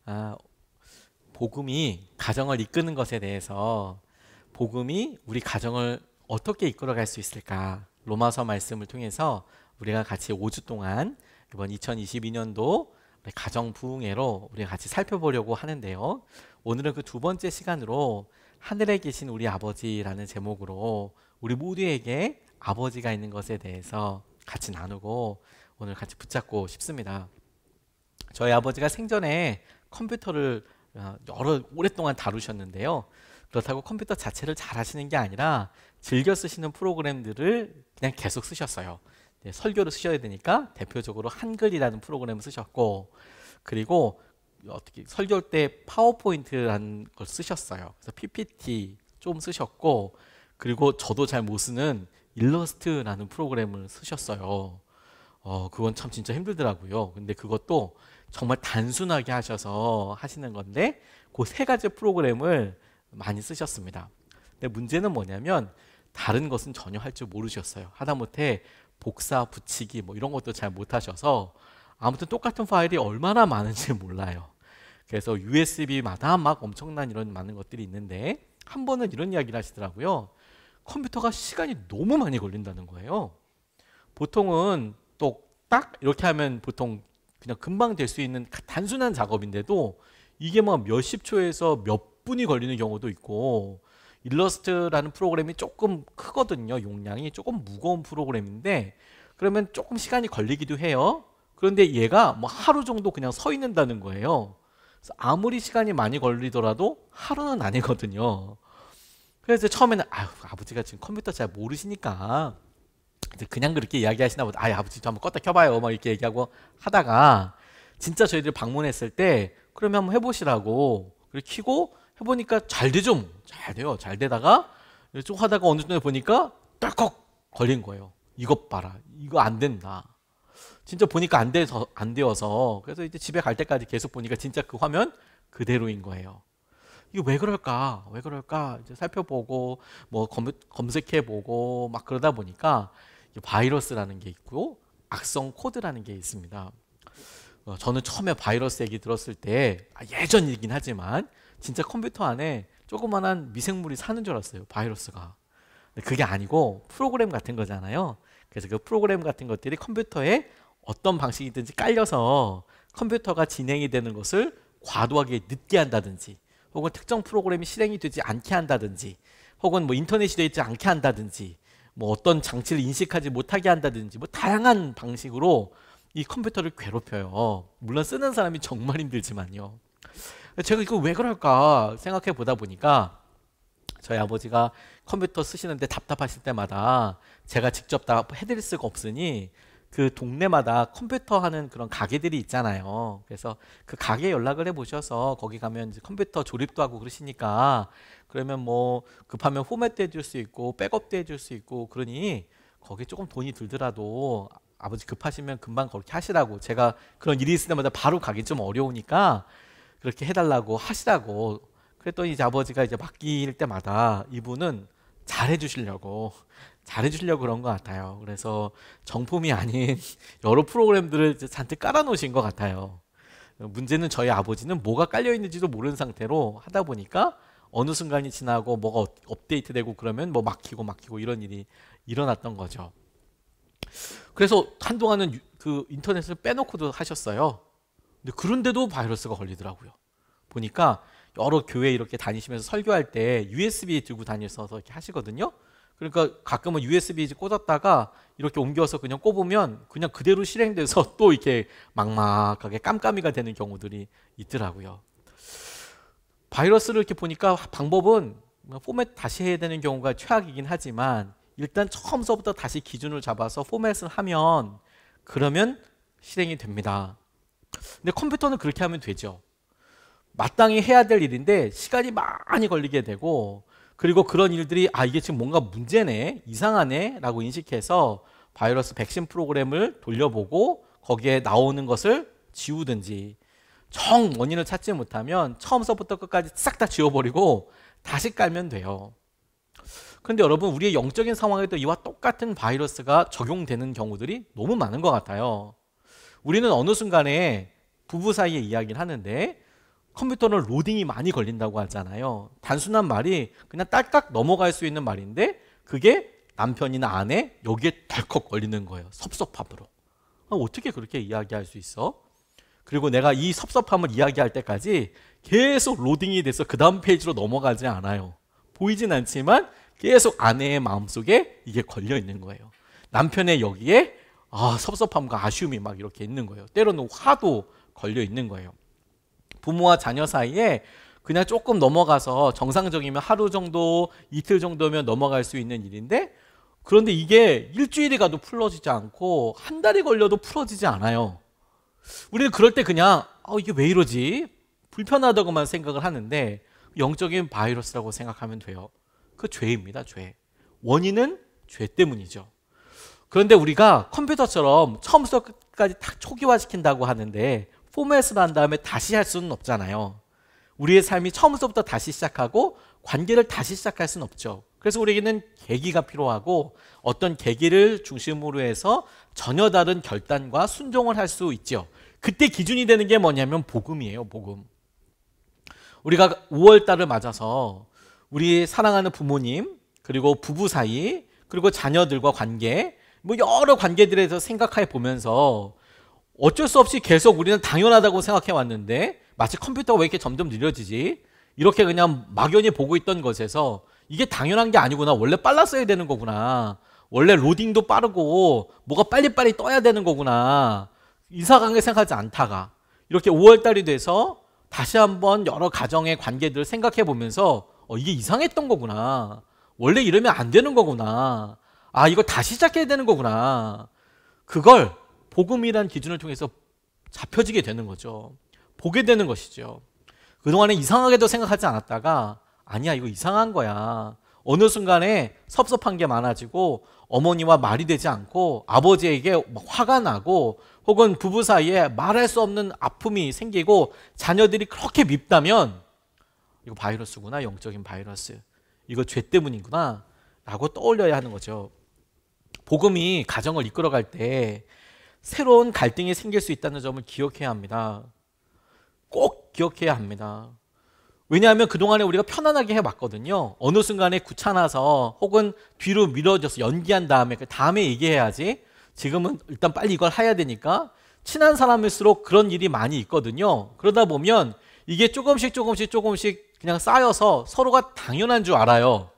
아, 복음이 가정을 이끄는 것에 대해서 복음이 우리 가정을 어떻게 이끌어갈 수 있을까? 로마서 말씀을 통해서 우리가 같이 5주 동안 이번 2022년도 가정 부흥회로 우리가 같이 살펴보려고 하는데요. 오늘은 그 두 번째 시간으로 하늘에 계신 우리 아버지라는 제목으로 우리 모두에게 아버지가 있는 것에 대해서 같이 나누고 오늘 같이 붙잡고 싶습니다. 저희 아버지가 생전에 컴퓨터를 오랫동안 다루셨는데요. 그렇다고 컴퓨터 자체를 잘 하시는 게 아니라 즐겨 쓰시는 프로그램들을 그냥 계속 쓰셨어요. 네, 설교를 쓰셔야 되니까 대표적으로 한글이라는 프로그램을 쓰셨고, 그리고 어떻게 설교할 때 파워포인트라는 걸 쓰셨어요. 그래서 PPT 좀 쓰셨고, 그리고 저도 잘 못 쓰는 일러스트라는 프로그램을 쓰셨어요. 그건 참 진짜 힘들더라고요. 근데 그것도 정말 단순하게 하셔서 하시는 건데 그 세 가지 프로그램을 많이 쓰셨습니다. 근데 문제는 뭐냐면 다른 것은 전혀 할 줄 모르셨어요. 하다못해 복사, 붙이기 뭐 이런 것도 잘 못하셔서 아무튼 똑같은 파일이 얼마나 많은지 몰라요. 그래서 USB마다 막 엄청난 이런 많은 것들이 있는데 한 번은 이런 이야기를 하시더라고요. 컴퓨터가 시간이 너무 많이 걸린다는 거예요. 보통은 또 딱 이렇게 하면 보통 그냥 금방 될 수 있는 단순한 작업인데도 이게 막 몇십 초에서 몇 분이 걸리는 경우도 있고, 일러스트라는 프로그램이 조금 크거든요. 용량이 조금 무거운 프로그램인데 그러면 조금 시간이 걸리기도 해요. 그런데 얘가 뭐 하루 정도 그냥 서 있는다는 거예요. 그래서 아무리 시간이 많이 걸리더라도 하루는 아니거든요. 그래서 처음에는 아버지가 지금 컴퓨터 잘 모르시니까 그냥 그렇게 이야기하시나 보다. 아버지 저 한번 껐다 켜봐요. 막 이렇게 얘기하고 하다가 진짜 저희들 방문했을 때 그러면 한번 해보시라고 그렇게 켜고 해보니까 잘 되죠. 잘 돼요. 잘 되다가 쭉 하다가 어느 정도 보니까 떨컥 걸린 거예요. 이것 봐라. 이거 안 된다. 진짜 보니까 안 되어서 그래서 이제 집에 갈 때까지 계속 보니까 진짜 그 화면 그대로인 거예요. 이거 왜 그럴까? 왜 그럴까? 이제 살펴보고 뭐 검색해보고 막 그러다 보니까 바이러스라는 게 있고 악성 코드라는 게 있습니다. 저는 처음에 바이러스 얘기 들었을 때 예전이긴 하지만 진짜 컴퓨터 안에 조그만한 미생물이 사는 줄 알았어요. 바이러스가. 근데 그게 아니고 프로그램 같은 거잖아요. 그래서 그 프로그램 같은 것들이 컴퓨터에 어떤 방식이든지 깔려서 컴퓨터가 진행이 되는 것을 과도하게 늦게 한다든지 혹은 특정 프로그램이 실행이 되지 않게 한다든지 혹은 뭐 인터넷이 되지 않게 한다든지 뭐 어떤 장치를 인식하지 못하게 한다든지 뭐 다양한 방식으로 이 컴퓨터를 괴롭혀요. 물론 쓰는 사람이 정말 힘들지만요. 제가 이거 왜 그럴까 생각해 보다 보니까 저희 아버지가 컴퓨터 쓰시는데 답답하실 때마다 제가 직접 다 해드릴 수가 없으니 그 동네마다 컴퓨터 하는 그런 가게들이 있잖아요. 그래서 그 가게 연락을 해보셔서 거기 가면 이제 컴퓨터 조립도 하고 그러시니까 그러면 뭐 급하면 포맷도 해줄 수 있고 백업도 해줄 수 있고 그러니 거기 조금 돈이 들더라도 아버지 급하시면 금방 그렇게 하시라고, 제가 그런 일이 있을 때마다 바로 가기 좀 어려우니까 그렇게 해달라고 하시라고 그랬더니 이제 아버지가 이제 맡길 때마다 이분은 잘해주시려고 그런 것 같아요. 그래서 정품이 아닌 여러 프로그램들을 이제 잔뜩 깔아놓으신 것 같아요. 문제는 저희 아버지는 뭐가 깔려 있는지도 모르는 상태로 하다 보니까 어느 순간이 지나고 뭐가 업데이트되고 그러면 뭐 막히고 이런 일이 일어났던 거죠. 그래서 한동안은 그 인터넷을 빼놓고도 하셨어요. 근데 그런데도 바이러스가 걸리더라고요. 보니까 여러 교회 이렇게 다니시면서 설교할 때 USB 들고 다니셔서 이렇게 하시거든요. 그러니까 가끔은 USB 꽂았다가 이렇게 옮겨서 그냥 꼽으면 그냥 그대로 실행돼서 또 이렇게 막막하게 깜깜이가 되는 경우들이 있더라고요. 바이러스를 이렇게 보니까 방법은 포맷 다시 해야 되는 경우가 최악이긴 하지만 일단 처음서부터 다시 기준을 잡아서 포맷을 하면 그러면 실행이 됩니다. 근데 컴퓨터는 그렇게 하면 되죠. 마땅히 해야 될 일인데 시간이 많이 걸리게 되고, 그리고 그런 일들이 이게 지금 뭔가 문제네, 이상하네 라고 인식해서 바이러스 백신 프로그램을 돌려보고 거기에 나오는 것을 지우든지, 정 원인을 찾지 못하면 처음서부터 끝까지 싹 다 지워버리고 다시 깔면 돼요. 그런데 여러분, 우리의 영적인 상황에도 이와 똑같은 바이러스가 적용되는 경우들이 너무 많은 것 같아요. 우리는 어느 순간에 부부 사이에 이야기를 하는데 컴퓨터는 로딩이 많이 걸린다고 하잖아요. 단순한 말이 그냥 딸깍 넘어갈 수 있는 말인데 그게 남편이나 아내 여기에 덜컥 걸리는 거예요. 섭섭함으로. 어떻게 그렇게 이야기할 수 있어? 그리고 내가 이 섭섭함을 이야기할 때까지 계속 로딩이 돼서 그 다음 페이지로 넘어가지 않아요. 보이진 않지만 계속 아내의 마음속에 이게 걸려 있는 거예요. 남편의 여기에 섭섭함과 아쉬움이 막 이렇게 있는 거예요. 때로는 화도 걸려 있는 거예요. 부모와 자녀 사이에 그냥 조금 넘어가서 정상적이면 하루 정도, 이틀 정도면 넘어갈 수 있는 일인데, 그런데 이게 일주일이 가도 풀어지지 않고 한 달이 걸려도 풀어지지 않아요. 우리는 그럴 때 그냥 이게 왜 이러지? 불편하다고만 생각을 하는데 영적인 바이러스라고 생각하면 돼요. 그 죄입니다. 죄. 원인은 죄 때문이죠. 그런데 우리가 컴퓨터처럼 처음부터 끝까지 다 초기화시킨다고 하는데 포맷을 한 다음에 다시 할 수는 없잖아요. 우리의 삶이 처음부터 다시 시작하고 관계를 다시 시작할 수는 없죠. 그래서 우리에게는 계기가 필요하고 어떤 계기를 중심으로 해서 전혀 다른 결단과 순종을 할 수 있죠. 그때 기준이 되는 게 뭐냐면 복음이에요. 복음. 우리가 5월달을 맞아서 우리 사랑하는 부모님, 그리고 부부 사이, 그리고 자녀들과 관계, 여러 관계들에 대해서 생각해 보면서 어쩔 수 없이 계속 우리는 당연하다고 생각해 왔는데 마치 컴퓨터가 왜 이렇게 점점 느려지지? 이렇게 그냥 막연히 보고 있던 것에서 이게 당연한 게 아니구나. 원래 빨랐어야 되는 거구나. 원래 로딩도 빠르고 뭐가 빨리빨리 떠야 되는 거구나. 이상하게 생각하지 않다가 이렇게 5월달이 돼서 다시 한번 여러 가정의 관계들을 생각해 보면서 이게 이상했던 거구나. 원래 이러면 안 되는 거구나. 이거 다시 시작해야 되는 거구나. 그걸 복음이라는 기준을 통해서 잡혀지게 되는 거죠. 보게 되는 것이죠. 그동안에 이상하게도 생각하지 않았다가 아니야, 이거 이상한 거야. 어느 순간에 섭섭한 게 많아지고 어머니와 말이 되지 않고 아버지에게 화가 나고 혹은 부부 사이에 말할 수 없는 아픔이 생기고 자녀들이 그렇게 밉다면 이거 바이러스구나. 영적인 바이러스. 이거 죄 때문이구나 라고 떠올려야 하는 거죠. 복음이 가정을 이끌어갈 때 새로운 갈등이 생길 수 있다는 점을 기억해야 합니다. 꼭 기억해야 합니다. 왜냐하면 그동안에 우리가 편안하게 해왔거든요. 어느 순간에 귀찮아서 혹은 뒤로 미뤄져서 연기한 다음에 그 다음에 얘기해야지. 지금은 일단 빨리 이걸 해야 되니까 친한 사람일수록 그런 일이 많이 있거든요. 그러다 보면 이게 조금씩 그냥 쌓여서 서로가 당연한 줄 알아요.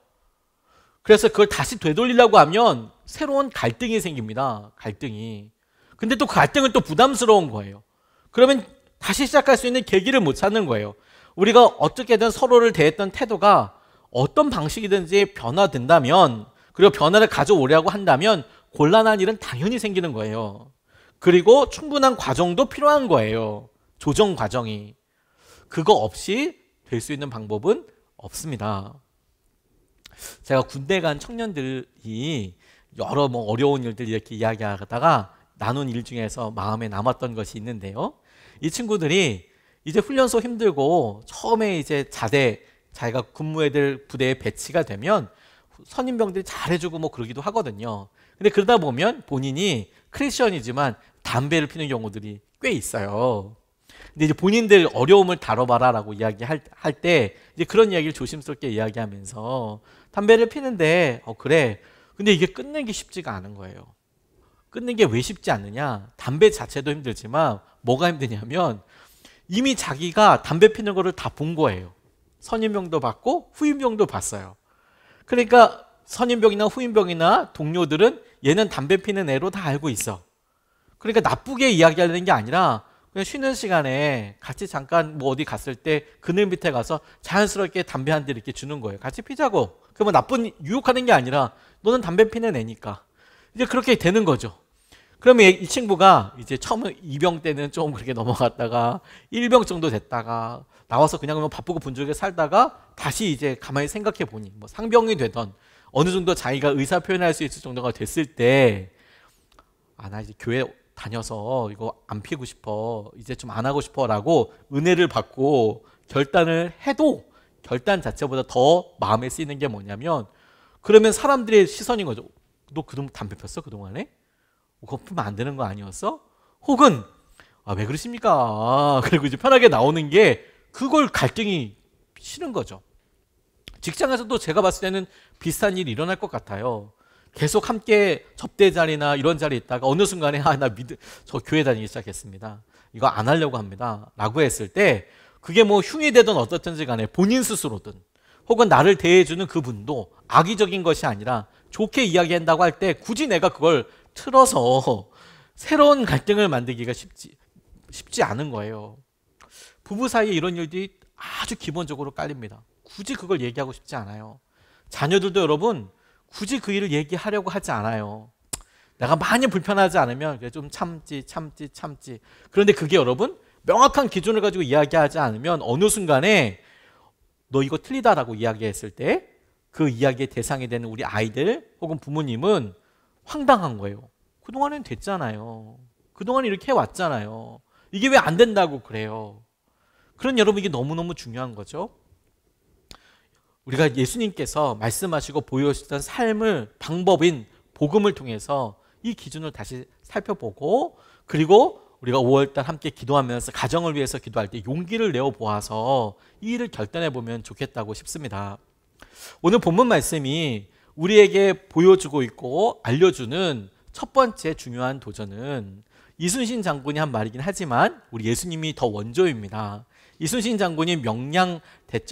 그래서 그걸 다시 되돌리려고 하면 새로운 갈등이 생깁니다. 갈등이. 근데 또 그 갈등은 또 부담스러운 거예요. 그러면 다시 시작할 수 있는 계기를 못 찾는 거예요. 우리가 어떻게든 서로를 대했던 태도가 어떤 방식이든지 변화된다면, 그리고 변화를 가져오려고 한다면 곤란한 일은 당연히 생기는 거예요. 그리고 충분한 과정도 필요한 거예요. 조정 과정이. 그거 없이 될 수 있는 방법은 없습니다. 제가 군대 간 청년들이 여러 어려운 일들 이렇게 이야기하다가 나눈 일 중에서 마음에 남았던 것이 있는데요. 이 친구들이 이제 훈련소 힘들고 처음에 이제 자기가 근무해야 될 부대에 배치가 되면 선임병들이 잘해주고 그러기도 하거든요. 근데 그러다 보면 본인이 크리스천이지만 담배를 피는 경우들이 꽤 있어요. 근데 이제 본인들 어려움을 다뤄봐라라고 이야기할 때 이제 그런 이야기를 조심스럽게 이야기하면서 담배를 피는데 그래. 근데 이게 끊는 게 쉽지가 않은 거예요. 끊는 게 왜 쉽지 않느냐? 담배 자체도 힘들지만 뭐가 힘드냐면 이미 자기가 담배 피는 거를 다 본 거예요. 선임병도 봤고 후임병도 봤어요. 그러니까 선임병이나 후임병이나 동료들은 얘는 담배 피는 애로 다 알고 있어. 그러니까 나쁘게 이야기하려는 게 아니라 그냥 쉬는 시간에 같이 잠깐 어디 갔을 때 그늘 밑에 가서 자연스럽게 담배 한 대 이렇게 주는 거예요. 같이 피자고. 그러면 나쁜 유혹하는 게 아니라 너는 담배 피는 애니까. 이제 그렇게 되는 거죠. 그러면 이 친구가 이제 처음 2병 때는 좀 그렇게 넘어갔다가 1병 정도 됐다가 나와서 그냥 바쁘고 분주하게 살다가 다시 이제 가만히 생각해 보니 상병이 되던 어느 정도 자기가 의사 표현할 수 있을 정도가 됐을 때 나 이제 교회 다녀서 이거 안 피고 싶어. 이제 좀 안 하고 싶어 라고 은혜를 받고 결단을 해도 결단 자체보다 더 마음에 쓰이는 게 뭐냐면 그러면 사람들의 시선인 거죠. 너 그동안 담배 폈어? 그동안에? 그거 피면 안 되는 거 아니었어? 혹은 왜 그러십니까? 그리고 이제 편하게 나오는 게 그걸 갈등이 싫은 거죠. 직장에서도 제가 봤을 때는 비슷한 일이 일어날 것 같아요. 계속 함께 접대 자리나 이런 자리에 있다가 어느 순간에 저 교회 다니기 시작했습니다. 이거 안 하려고 합니다. 라고 했을 때 그게 뭐 흉이 되든 어떻든지 간에 본인 스스로든 혹은 나를 대해주는 그분도 악의적인 것이 아니라 좋게 이야기한다고 할 때 굳이 내가 그걸 틀어서 새로운 갈등을 만들기가 쉽지 않은 거예요. 부부 사이에 이런 일들이 아주 기본적으로 깔립니다. 굳이 그걸 얘기하고 싶지 않아요. 자녀들도 여러분 굳이 그 일을 얘기하려고 하지 않아요. 내가 많이 불편하지 않으면 그래 좀 참지. 그런데 그게 여러분 명확한 기준을 가지고 이야기하지 않으면 어느 순간에 너 이거 틀리다라고 이야기했을 때 그 이야기의 대상이 되는 우리 아이들 혹은 부모님은 황당한 거예요. 그동안은 됐잖아요. 그동안 이렇게 해왔잖아요. 이게 왜 안 된다고 그래요. 그런 여러분 이게 너무너무 중요한 거죠. 우리가 예수님께서 말씀하시고 보여주셨던 삶을 방법인 복음을 통해서 이 기준을 다시 살펴보고 그리고 우리가 5월달 함께 기도하면서 가정을 위해서 기도할 때 용기를 내어 보아서 이 일을 결단해 보면 좋겠다고 싶습니다. 오늘 본문 말씀이 우리에게 보여주고 있고 알려주는 첫 번째 중요한 도전은 이순신 장군이 한 말이긴 하지만 우리 예수님이 더 원조입니다. 이순신 장군이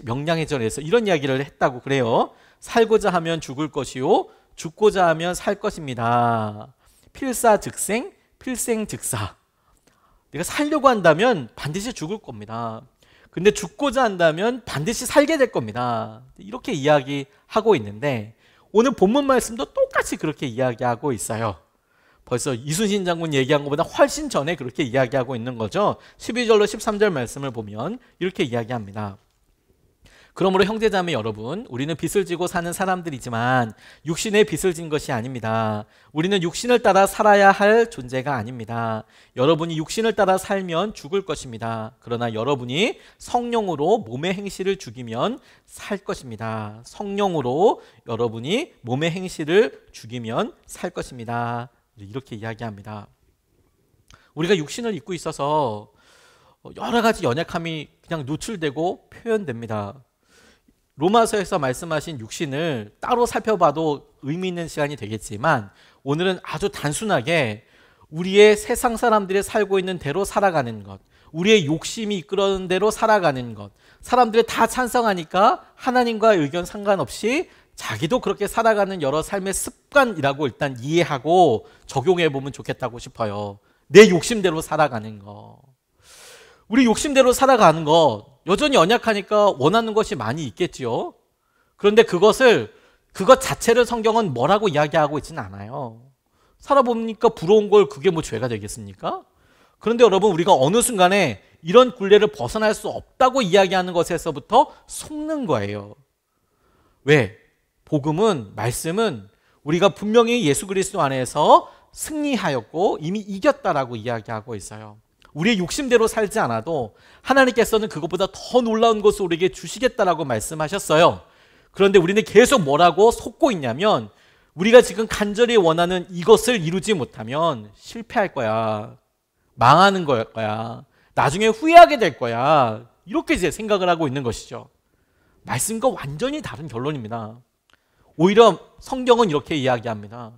명량해전에서 이런 이야기를 했다고 그래요. 살고자 하면 죽을 것이요 죽고자 하면 살 것입니다. 필사즉생, 필생즉사. 내가 살려고 한다면 반드시 죽을 겁니다. 근데 죽고자 한다면 반드시 살게 될 겁니다. 이렇게 이야기하고 있는데 오늘 본문 말씀도 똑같이 그렇게 이야기하고 있어요. 벌써 이순신 장군 얘기한 것보다 훨씬 전에 그렇게 이야기하고 있는 거죠. 12절로 13절 말씀을 보면 이렇게 이야기합니다. 그러므로 형제자매 여러분, 우리는 빚을 지고 사는 사람들이지만 육신의 빚을 진 것이 아닙니다. 우리는 육신을 따라 살아야 할 존재가 아닙니다. 여러분이 육신을 따라 살면 죽을 것입니다. 그러나 여러분이 성령으로 몸의 행실을 죽이면 살 것입니다. 성령으로 여러분이 몸의 행실을 죽이면 살 것입니다. 이렇게 이야기합니다. 우리가 육신을 입고 있어서 여러 가지 연약함이 그냥 노출되고 표현됩니다. 로마서에서 말씀하신 육신을 따로 살펴봐도 의미 있는 시간이 되겠지만 오늘은 아주 단순하게 우리의 세상 사람들이 살고 있는 대로 살아가는 것, 우리의 욕심이 이끌어오는 대로 살아가는 것, 사람들이 다 찬성하니까 하나님과의 의견 상관없이 자기도 그렇게 살아가는 여러 삶의 습관이라고 일단 이해하고 적용해 보면 좋겠다고 싶어요. 내 욕심대로 살아가는 거. 우리 욕심대로 살아가는 거 여전히 연약하니까 원하는 것이 많이 있겠지요. 그런데 그것 자체를 성경은 뭐라고 이야기하고 있지는 않아요. 살아보니까 부러운 걸 그게 뭐 죄가 되겠습니까? 그런데 여러분 우리가 어느 순간에 이런 굴레를 벗어날 수 없다고 이야기하는 것에서부터 속는 거예요. 왜? 복음은 말씀은 우리가 분명히 예수 그리스도 안에서 승리하였고 이미 이겼다라고 이야기하고 있어요. 우리의 욕심대로 살지 않아도 하나님께서는 그것보다 더 놀라운 것을 우리에게 주시겠다라고 말씀하셨어요. 그런데 우리는 계속 뭐라고 속고 있냐면 우리가 지금 간절히 원하는 이것을 이루지 못하면 실패할 거야. 망하는 거야. 나중에 후회하게 될 거야. 이렇게 이제 생각을 하고 있는 것이죠. 말씀과 완전히 다른 결론입니다. 오히려 성경은 이렇게 이야기합니다.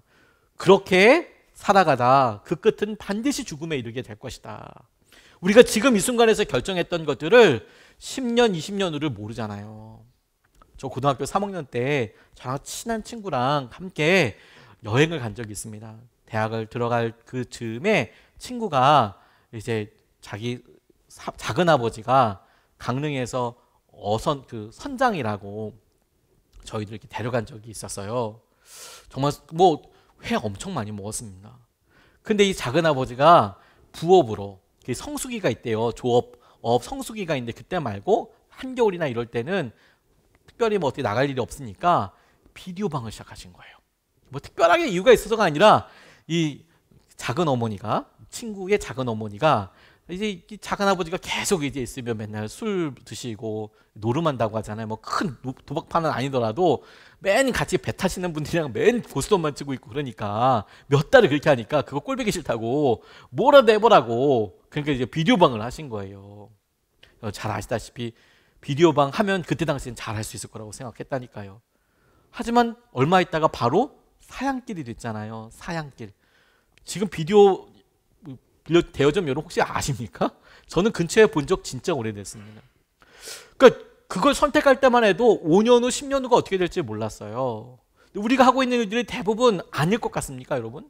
그렇게 살아가다 그 끝은 반드시 죽음에 이르게 될 것이다. 우리가 지금 이 순간에서 결정했던 것들을 10년, 20년 후를 모르잖아요. 저 고등학교 3학년 때 저랑 친한 친구랑 함께 여행을 간 적이 있습니다. 대학을 들어갈 그 즈음에 친구가 이제 자기 작은 아버지가 강릉에서 선장이라고 저희들 이렇게 데려간 적이 있었어요. 정말 뭐 회 엄청 많이 먹었습니다. 근데 이 작은 아버지가 부업으로 성수기가 있대요. 조업 성수기가 있는데 그때 말고 한겨울이나 이럴 때는 특별히 뭐 어떻게 나갈 일이 없으니까 비디오 방을 시작하신 거예요. 뭐 특별하게 이유가 있어서가 아니라 이 작은 어머니가 친구의 작은 어머니가 이제 이 작은 아버지가 계속 이제 있으면 맨날 술 드시고 노름한다고 하잖아요. 뭐 큰 도박판은 아니더라도 맨 같이 배 타시는 분들이랑 맨 고스톱만 치고 있고 그러니까 몇 달을 그렇게 하니까 그거 꼴보기 싫다고 뭐라도 해보라고 그러니까 이제 비디오 방을 하신 거예요. 잘 아시다시피 비디오방 하면 그때 당시엔 잘 할 수 있을 거라고 생각했다니까요. 하지만 얼마 있다가 바로 사양길이 됐잖아요. 사양길. 지금 비디오 대여점 여러분 혹시 아십니까? 저는 근처에 본 적 진짜 오래됐습니다. 그러니까 그걸 선택할 때만 해도 5년 후, 10년 후가 어떻게 될지 몰랐어요. 우리가 하고 있는 일들이 대부분 아닐 것 같습니까, 여러분?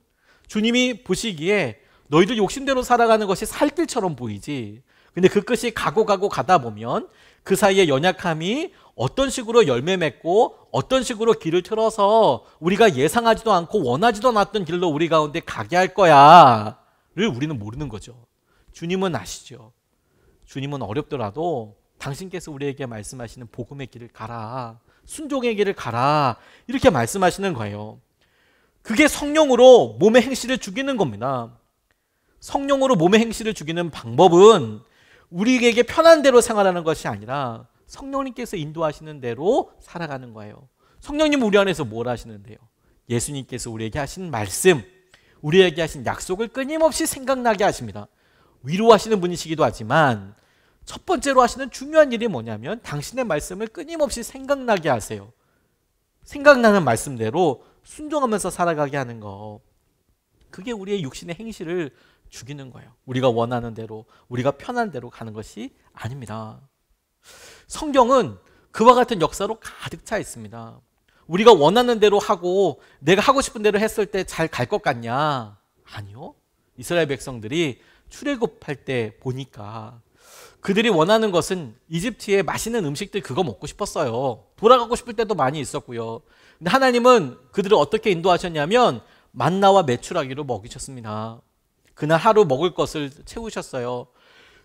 주님이 보시기에 너희들 욕심대로 살아가는 것이 살 길처럼 보이지. 근데 그 끝이 가고 가다 보면 그 사이에 연약함이 어떤 식으로 열매 맺고 어떤 식으로 길을 틀어서 우리가 예상하지도 않고 원하지도 않았던 길로 우리 가운데 가게 할 거야를 우리는 모르는 거죠. 주님은 아시죠. 주님은 어렵더라도 당신께서 우리에게 말씀하시는 복음의 길을 가라, 순종의 길을 가라, 이렇게 말씀하시는 거예요. 그게 성령으로 몸의 행실을 죽이는 겁니다. 성령으로 몸의 행실을 죽이는 방법은 우리에게 편한 대로 생활하는 것이 아니라 성령님께서 인도하시는 대로 살아가는 거예요. 성령님은 우리 안에서 뭘 하시는데요? 예수님께서 우리에게 하신 말씀, 우리에게 하신 약속을 끊임없이 생각나게 하십니다. 위로하시는 분이시기도 하지만 첫 번째로 하시는 중요한 일이 뭐냐면 당신의 말씀을 끊임없이 생각나게 하세요. 생각나는 말씀대로 순종하면서 살아가게 하는 거. 그게 우리의 육신의 행실을 죽이는 거예요. 우리가 원하는 대로, 우리가 편한 대로 가는 것이 아닙니다. 성경은 그와 같은 역사로 가득 차 있습니다. 우리가 원하는 대로 하고 내가 하고 싶은 대로 했을 때 잘 갈 것 같냐? 아니요. 이스라엘 백성들이 출애굽할 때 보니까 그들이 원하는 것은 이집트의 맛있는 음식들 그거 먹고 싶었어요. 돌아가고 싶을 때도 많이 있었고요. 근데 하나님은 그들을 어떻게 인도하셨냐면 만나와 메추라기로 먹이셨습니다. 그날 하루 먹을 것을 채우셨어요.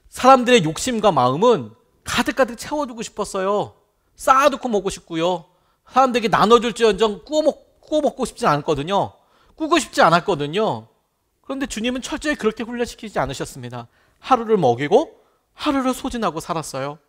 사람들의 욕심과 마음은 가득가득 채워두고 싶었어요. 쌓아두고 먹고 싶고요. 사람들에게 나눠줄지언정 구워 먹고 싶지 않았거든요. 꾸고 싶지 않았거든요. 그런데 주님은 철저히 그렇게 훈련시키지 않으셨습니다. 하루를 먹이고 하루를 소진하고 살았어요.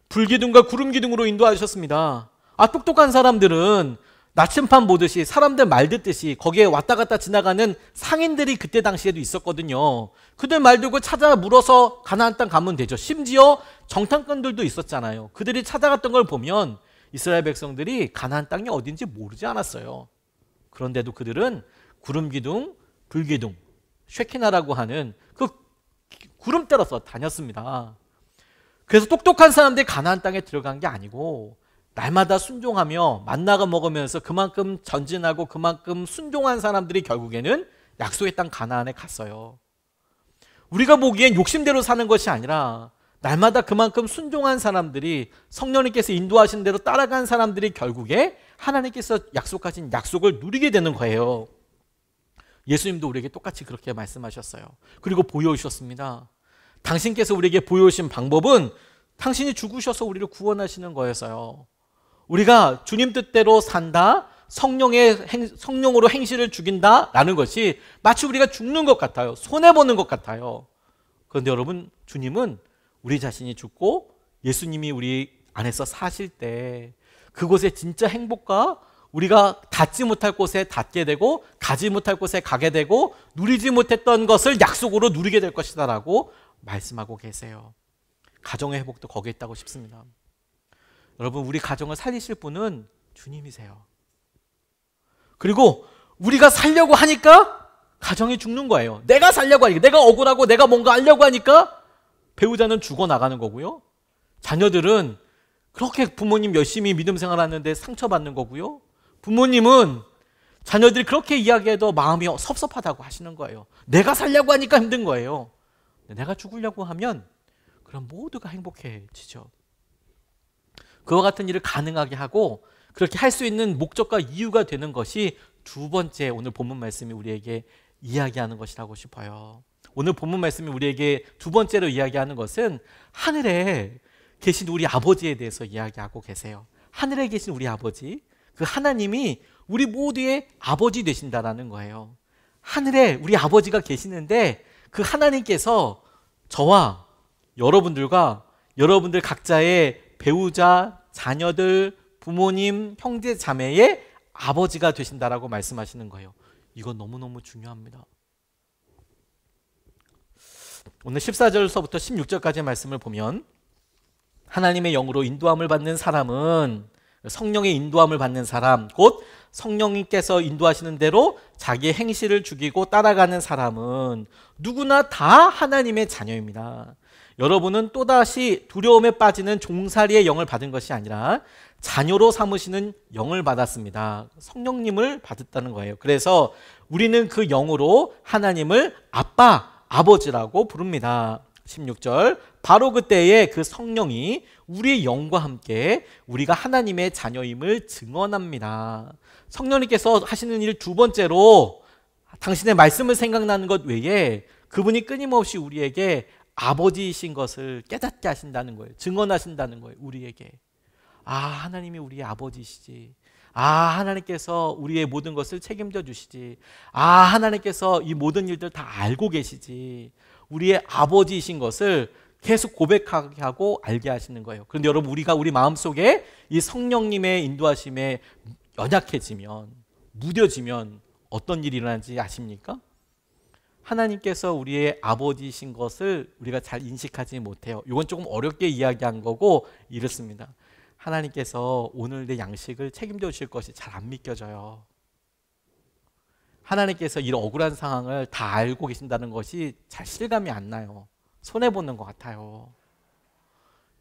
불기둥과 구름기둥으로 인도하셨습니다. 똑똑한 사람들은 나침판 보듯이 사람들 말 듣듯이 거기에 왔다 갔다 지나가는 상인들이 그때 당시에도 있었거든요. 그들 말 듣고 찾아 물어서 가나안 땅 가면 되죠. 심지어 정탐꾼들도 있었잖아요. 그들이 찾아갔던 걸 보면 이스라엘 백성들이 가나안 땅이 어딘지 모르지 않았어요. 그런데도 그들은 구름기둥, 불기둥, 쉐키나라고 하는 그 구름 따라서 다녔습니다. 그래서 똑똑한 사람들이 가나안 땅에 들어간 게 아니고 날마다 순종하며 만나가 먹으면서 그만큼 전진하고 그만큼 순종한 사람들이 결국에는 약속의 땅 가나안에 갔어요. 우리가 보기엔 욕심대로 사는 것이 아니라 날마다 그만큼 순종한 사람들이 성령님께서 인도하신 대로 따라간 사람들이 결국에 하나님께서 약속하신 약속을 누리게 되는 거예요. 예수님도 우리에게 똑같이 그렇게 말씀하셨어요. 그리고 보여주셨습니다. 당신께서 우리에게 보여주신 방법은 당신이 죽으셔서 우리를 구원하시는 거였어요. 우리가 주님 뜻대로 산다, 성령으로 행실을 죽인다라는 것이 마치 우리가 죽는 것 같아요. 손해보는 것 같아요. 그런데 여러분, 주님은 우리 자신이 죽고 예수님이 우리 안에서 사실 때 그곳에 진짜 행복과 우리가 닿지 못할 곳에 닿게 되고 가지 못할 곳에 가게 되고 누리지 못했던 것을 약속으로 누리게 될 것이다 라고 말씀하고 계세요. 가정의 회복도 거기에 있다고 싶습니다. 여러분, 우리 가정을 살리실 분은 주님이세요. 그리고 우리가 살려고 하니까 가정이 죽는 거예요. 내가 살려고 하니까, 내가 억울하고 내가 뭔가 하려고 하니까 배우자는 죽어나가는 거고요. 자녀들은 그렇게 부모님 열심히 믿음 생활하는데 상처받는 거고요. 부모님은 자녀들이 그렇게 이야기해도 마음이 섭섭하다고 하시는 거예요. 내가 살려고 하니까 힘든 거예요. 내가 죽으려고 하면 그럼 모두가 행복해지죠. 그와 같은 일을 가능하게 하고 그렇게 할 수 있는 목적과 이유가 되는 것이 두 번째 오늘 본문 말씀이 우리에게 이야기하는 것이라고 싶어요. 오늘 본문 말씀이 우리에게 두 번째로 이야기하는 것은 하늘에 계신 우리 아버지에 대해서 이야기하고 계세요. 하늘에 계신 우리 아버지, 그 하나님이 우리 모두의 아버지 되신다라는 거예요. 하늘에 우리 아버지가 계시는데 그 하나님께서 저와 여러분들과 여러분들 각자의 배우자, 자녀들, 부모님, 형제, 자매의 아버지가 되신다라고 말씀하시는 거예요. 이건 너무너무 중요합니다. 오늘 14절서부터 16절까지의 말씀을 보면 하나님의 영으로 인도함을 받는 사람은, 성령의 인도함을 받는 사람, 곧 성령님께서 인도하시는 대로 자기의 행실을 죽이고 따라가는 사람은 누구나 다 하나님의 자녀입니다. 여러분은 또다시 두려움에 빠지는 종살이의 영을 받은 것이 아니라 자녀로 삼으시는 영을 받았습니다. 성령님을 받았다는 거예요. 그래서 우리는 그 영으로 하나님을 아빠, 아버지라고 부릅니다. 16절, 바로 그때에 그 성령이 우리의 영과 함께 우리가 하나님의 자녀임을 증언합니다. 성령님께서 하시는 일 두 번째로 당신의 말씀을 생각나는 것 외에 그분이 끊임없이 우리에게 아버지이신 것을 깨닫게 하신다는 거예요. 증언하신다는 거예요. 우리에게. 아, 하나님이 우리의 아버지시지. 아, 하나님께서 우리의 모든 것을 책임져 주시지. 아, 하나님께서 이 모든 일들 다 알고 계시지. 우리의 아버지이신 것을 계속 고백하게 하고 알게 하시는 거예요. 그런데 여러분, 우리가 우리 마음속에 이 성령님의 인도하심에 연약해지면, 무뎌지면 어떤 일이 일어나는지 아십니까? 하나님께서 우리의 아버지이신 것을 우리가 잘 인식하지 못해요. 이건 조금 어렵게 이야기한 거고 이렇습니다. 하나님께서 오늘 내 양식을 책임져 주실 것이 잘 안 믿겨져요. 하나님께서 이런 억울한 상황을 다 알고 계신다는 것이 잘 실감이 안 나요. 손해보는 것 같아요.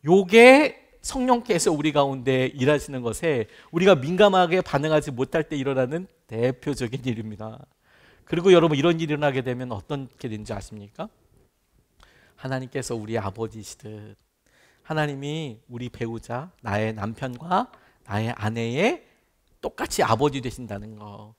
요게 성령께서 우리 가운데 일하시는 것에 우리가 민감하게 반응하지 못할 때 일어나는 대표적인 일입니다. 그리고 여러분, 이런 일이 일어나게 되면 어떻게 되는지 아십니까? 하나님께서 우리 아버지시듯 하나님이 우리 배우자, 나의 남편과 나의 아내의 똑같이 아버지 되신다는 거,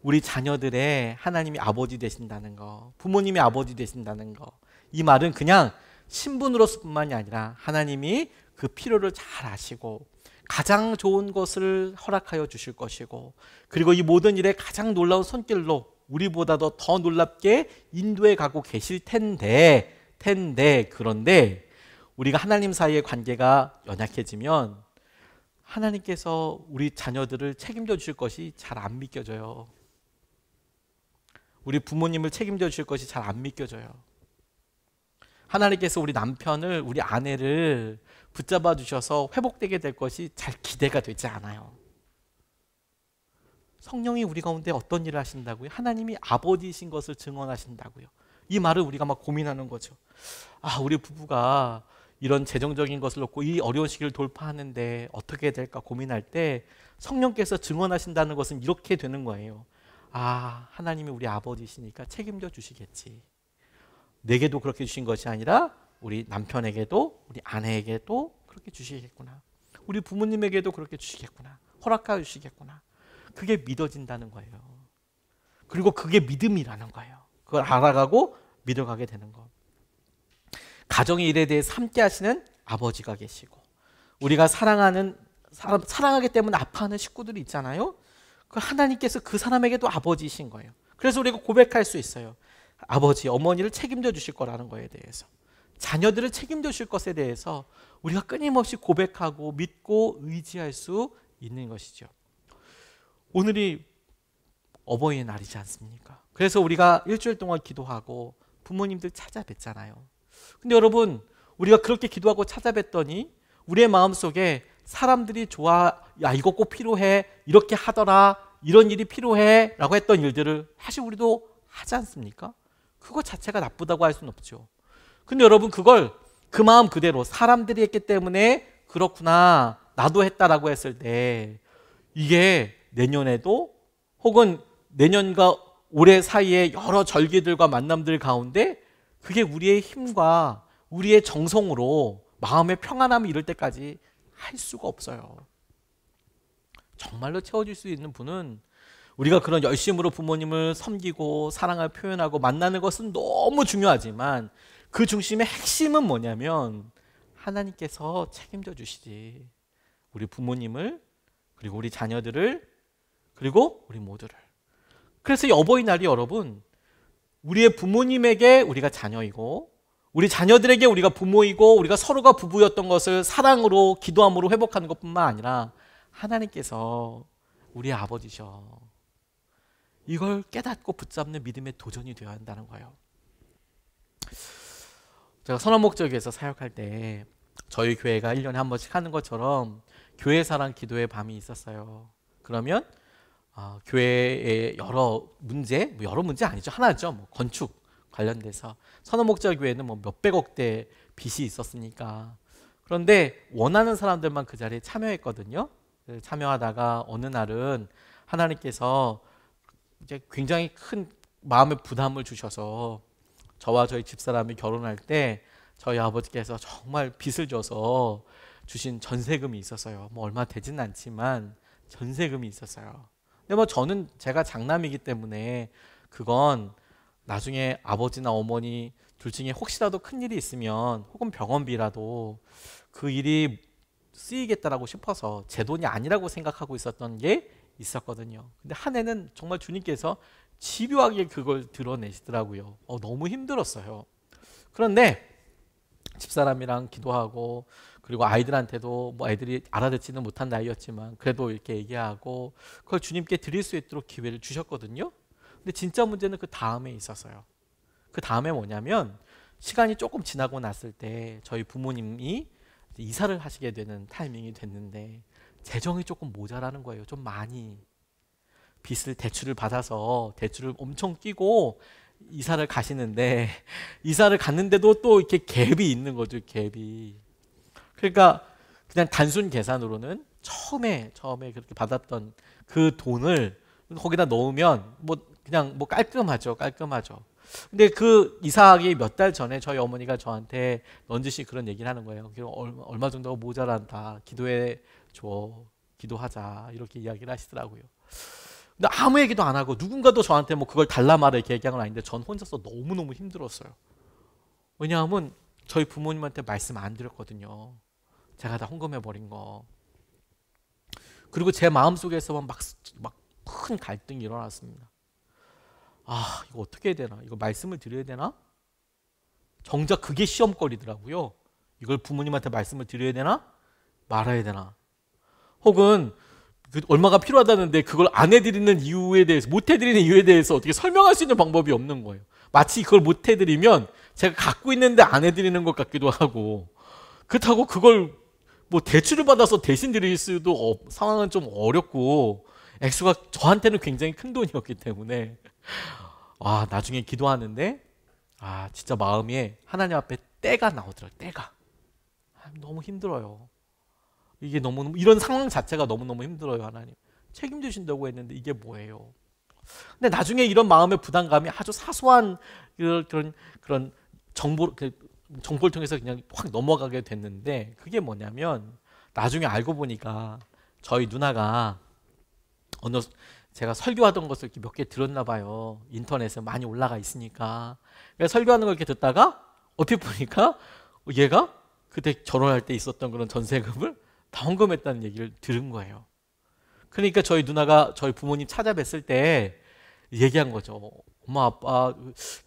우리 자녀들의 하나님이 아버지 되신다는 거, 부모님이 아버지 되신다는 거, 이 말은 그냥 신분으로서뿐만이 아니라 하나님이 그 필요를 잘 아시고 가장 좋은 것을 허락하여 주실 것이고, 그리고 이 모든 일에 가장 놀라운 손길로 우리보다도 더 놀랍게 인도해 가고 계실 텐데 그런데 우리가 하나님 사이의 관계가 연약해지면 하나님께서 우리 자녀들을 책임져 주실 것이 잘 안 믿겨져요. 우리 부모님을 책임져 주실 것이 잘 안 믿겨져요. 하나님께서 우리 남편을, 우리 아내를 붙잡아 주셔서 회복되게 될 것이 잘 기대가 되지 않아요. 성령이 우리 가운데 어떤 일을 하신다고요? 하나님이 아버지이신 것을 증언하신다고요. 이 말을 우리가 막 고민하는 거죠. 아, 우리 부부가 이런 재정적인 것을 놓고 이 어려운 시기를 돌파하는데 어떻게 될까 고민할 때 성령께서 증언하신다는 것은 이렇게 되는 거예요. 아, 하나님이 우리 아버지시니까 책임져 주시겠지. 내게도 그렇게 주신 것이 아니라 우리 남편에게도 우리 아내에게도 그렇게 주시겠구나. 우리 부모님에게도 그렇게 주시겠구나. 허락하여 주시겠구나. 그게 믿어진다는 거예요. 그리고 그게 믿음이라는 거예요. 그걸 알아가고 믿어가게 되는 거. 가정의 일에 대해 함께 하시는 아버지가 계시고, 우리가 사랑하기 때문에 아파하는 식구들이 있잖아요. 그 하나님께서 그 사람에게도 아버지이신 거예요. 그래서 우리가 고백할 수 있어요. 아버지, 어머니를 책임져 주실 거라는 거에 대해서, 자녀들을 책임져 주실 것에 대해서 우리가 끊임없이 고백하고 믿고 의지할 수 있는 것이죠. 오늘이 어버이의 날이지 않습니까? 그래서 우리가 일주일 동안 기도하고 부모님들 찾아뵀잖아요. 근데 여러분, 우리가 그렇게 기도하고 찾아뵀더니 우리의 마음속에 사람들이 좋아, 야, 이거 꼭 필요해, 이렇게 하더라, 이런 일이 필요해 라고 했던 일들을 사실 우리도 하지 않습니까? 그거 자체가 나쁘다고 할 수는 없죠. 근데 여러분, 그걸 그 마음 그대로 사람들이 했기 때문에 그렇구나, 나도 했다라고 했을 때 이게 내년에도 혹은 내년과 올해 사이에 여러 절기들과 만남들 가운데 그게 우리의 힘과 우리의 정성으로 마음의 평안함이 이럴 때까지 할 수가 없어요. 정말로 채워줄 수 있는 분은, 우리가 그런 열심으로 부모님을 섬기고 사랑을 표현하고 만나는 것은 너무 중요하지만 그 중심의 핵심은 뭐냐면 하나님께서 책임져 주시지. 우리 부모님을, 그리고 우리 자녀들을, 그리고 우리 모두를. 그래서 이 어버이날이 여러분, 우리의 부모님에게 우리가 자녀이고 우리 자녀들에게 우리가 부모이고 우리가 서로가 부부였던 것을 사랑으로, 기도함으로 회복하는 것뿐만 아니라 하나님께서 우리의 아버지셔. 이걸 깨닫고 붙잡는 믿음의 도전이 되어야 한다는 거예요. 제가 선한 목적에서 사역할 때 저희 교회가 1년에 한 번씩 하는 것처럼 교회 사랑 기도의 밤이 있었어요. 그러면 교회의 여러 문제 아니죠. 하나죠. 뭐 건축 관련돼서 선한 목자 교회는 뭐 몇백억대 빚이 있었으니까. 그런데 원하는 사람들만 그 자리에 참여했거든요. 참여하다가 어느 날은 하나님께서 이제 굉장히 큰 마음의 부담을 주셔서 저와 저희 집사람이 결혼할 때 저희 아버지께서 정말 빚을 져서 주신 전세금이 있었어요. 뭐 얼마 되지는 않지만 전세금이 있었어요. 근데 뭐 저는 제가 장남이기 때문에 그건 나중에 아버지나 어머니 둘 중에 혹시라도 큰 일이 있으면 혹은 병원비라도 그 일이 쓰이겠다라고 싶어서 제 돈이 아니라고 생각하고 있었던 게 있었거든요. 근데 한 해는 정말 주님께서 집요하게 그걸 드러내시더라고요. 너무 힘들었어요. 그런데 집사람이랑 기도하고 그리고 아이들한테도 뭐 애들이 알아듣지는 못한 나이였지만 그래도 이렇게 얘기하고 그걸 주님께 드릴 수 있도록 기회를 주셨거든요. 근데 진짜 문제는 그 다음에 있었어요. 그 다음에 뭐냐면 시간이 조금 지나고 났을 때 저희 부모님이 이사를 하시게 되는 타이밍이 됐는데 재정이 조금 모자라는 거예요. 좀 많이 대출을 받아서 대출을 엄청 끼고 이사를 가시는데 이사를 갔는데도 또 이렇게 갭이 있는 거죠. 갭이. 그러니까 그냥 단순 계산으로는 처음에 그렇게 받았던 그 돈을 거기다 넣으면 뭐 그냥 뭐 깔끔하죠. 근데 그 이사하기 몇 달 전에 저희 어머니가 저한테 넌지시 그런 얘기를 하는 거예요. 얼마 정도 모자란다. 기도해 줘. 기도하자. 이렇게 이야기를 하시더라고요. 근데 아무 얘기도 안 하고 누군가도 저한테 뭐 그걸 달라 말해 이렇게 얘기한 건 아닌데 전 혼자서 너무너무 힘들었어요. 왜냐하면 저희 부모님한테 말씀 안 드렸거든요. 제가 다 헌금해 버린 거. 그리고 제 마음속에서만 막 큰 갈등이 일어났습니다. 이거 어떻게 해야 되나? 이거 말씀을 드려야 되나? 정작 그게 시험거리더라고요. 이걸 부모님한테 말씀을 드려야 되나? 말아야 되나? 혹은 얼마가 필요하다는데 그걸 안 해드리는 이유에 대해서, 못 해드리는 이유에 대해서 어떻게 설명할 수 있는 방법이 없는 거예요. 마치 그걸 못 해드리면 제가 갖고 있는데 안 해드리는 것 같기도 하고, 그렇다고 그걸 뭐 대출을 받아서 대신 드릴 수도 상황은 좀 어렵고, 액수가 저한테는 굉장히 큰 돈이었기 때문에 나중에 기도하는데 진짜 마음에 하나님 앞에 때가 나오더라고요. 때가 너무 힘들어요. 이게 너무 이런 상황 자체가 너무너무 힘들어요. 하나님 책임지신다고 했는데 이게 뭐예요? 근데 나중에 이런 마음의 부담감이 아주 사소한 그런 정보를 통해서 그냥 확 넘어가게 됐는데, 그게 뭐냐면 나중에 알고 보니까 저희 누나가 제가 설교하던 것을 몇 개 들었나 봐요. 인터넷에 많이 올라가 있으니까. 설교하는 걸 이렇게 듣다가 어떻게 보니까 얘가 그때 결혼할 때 있었던 그런 전세금을 다 헌금했다는 얘기를 들은 거예요. 그러니까 저희 누나가 저희 부모님 찾아뵀을 때 얘기한 거죠. 엄마 아빠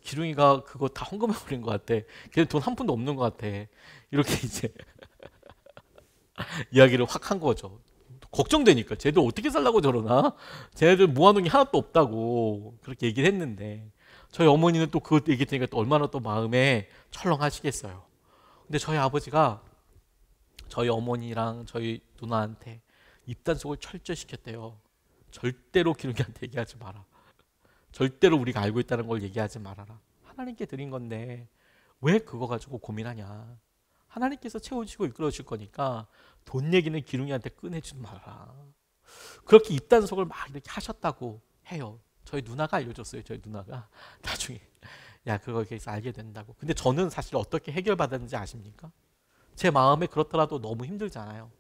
기룡이가 그거 다 헌금해버린 것 같아. 걔는 돈 한 푼도 없는 것 같아. 이렇게 이제 이야기를 확 한 거죠. 걱정되니까 쟤들 어떻게 살라고 저러나? 쟤네들 모아놓은 게 하나도 없다고 그렇게 얘기를 했는데, 저희 어머니는 또 그 얘기 들으니까 또 얼마나 또 마음에 철렁하시겠어요. 근데 저희 아버지가 저희 어머니랑 저희 누나한테 입단속을 철저히 시켰대요. 절대로 기룡이한테 얘기하지 마라. 절대로 우리가 알고 있다는 걸 얘기하지 말아라. 하나님께 드린 건데 왜 그거 가지고 고민하냐. 하나님께서 채워주시고 이끌어주실 거니까 돈 얘기는 기룡이한테 꺼내주지 마라. 그렇게 입단속을 막 이렇게 하셨다고 해요. 저희 누나가 알려줬어요. 저희 누나가 나중에 야 그거 계속 알게 된다고. 근데 저는 사실 어떻게 해결받았는지 아십니까? 제 마음에 그렇더라도 너무 힘들잖아요.